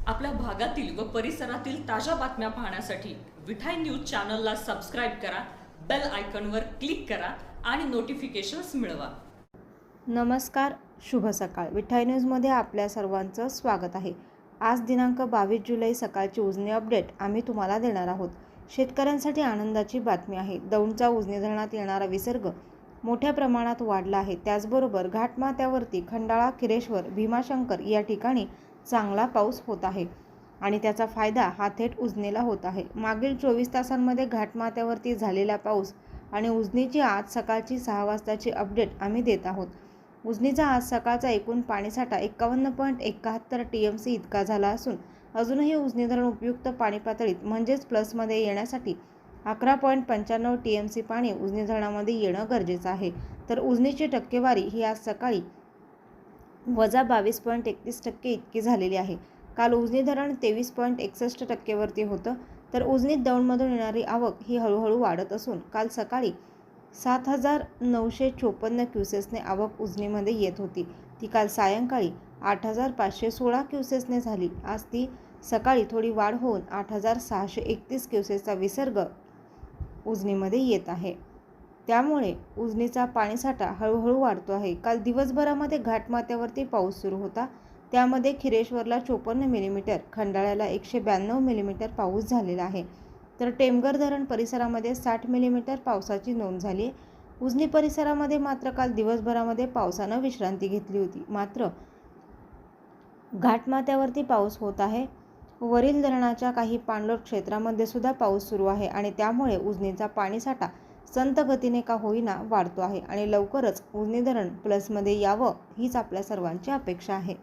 आपल्या भागातील व परिसरातील ताज्या बातम्या पाहण्यासाठी विठाई न्यूज चॅनलला सबस्क्राईब करा, बेल आयकॉनवर क्लिक करा आणि नोटिफिकेशन्स मिळवा. नमस्कार, शुभ सकाळ. विठाई न्यूजमध्ये आपल्या सर्वांचं स्वागत आहे. आज दिनांक 22 जुलै सकाळची उजनी अपडेट आम्ही तुम्हाला देणार आहोत. शेतकऱ्यांसाठी आनंदाची बातमी आहे. दौंडचा उजनी धरणात येणारा विसर्ग मोठ्या प्रमाणात वाढला आहे. त्याचबरोबर घाटमाथ्यावरती खंडाळा, खिरेश्वर, भीमाशंकर या ठिकाणी चांगला पाऊस होत आहे आणि त्याचा फायदा हा थेट उजनीला होत आहे. मागील 24 तासांमध्ये घाटमाथ्यावरती झालेला पाऊस आणि उजनीची आज सकाळची 6 वाजताची अपडेट आम्ही देत आहोत. उजनीचा आज सकाळचा एकूण पाणीसाठा 51.71 TMC इतका झाला असून अजूनही उजनी धरण उपयुक्त पाणी पातळीत म्हणजेच प्लसमध्ये येण्यासाठी 11.95 TMC पाणी उजनी धरणामध्ये येणं गरजेचं आहे. तर उजनीची टक्केवारी ही आज सकाळी -22.31% इतकी झालेली आहे. काल उजनी धरण 23.61% वरती होतं. तर उजनीत दौंडमधून येणारी आवक ही हळूहळू वाढत असून काल सकाळी 7,954 क्युसेसने आवक उजनीमध्ये येत होती. ती काल सायंकाळी 8,516 क्युसेसने झाली. आज ती सकाळी थोडी वाढ होऊन 8,631 क्युसेसचा विसर्ग उजनीमध्ये येत आहे. त्यामुळे उजनीचा पाणीसाठा हळूहळू वाढतो आहे. काल दिवसभरामध्ये घाटमाथ्यावरती पाऊस सुरू होता. त्यामध्ये खिरेश्वरला 54 मिलीमीटर, खंडाळ्याला 192 मिलीमीटर पाऊस झालेला आहे. तर टेमघर धरण परिसरामध्ये 60 मिलीमीटर पावसाची नोंद झाली आहे. उजनी परिसरामध्ये मात्र काल दिवसभरामध्ये पावसानं विश्रांती घेतली होती. मात्र घाटमाथ्यावरती पाऊस होत आहे. वरील धरणाच्या काही पाणलोट क्षेत्रामध्ये सुद्धा पाऊस सुरू आहे आणि त्यामुळे उजनीचा पाणीसाठा संत गतीने का होईना वाढतो आहे आणि लवकरच उजनी धरण प्लसमध्ये यावं हीच आपल्या सर्वांची अपेक्षा आहे.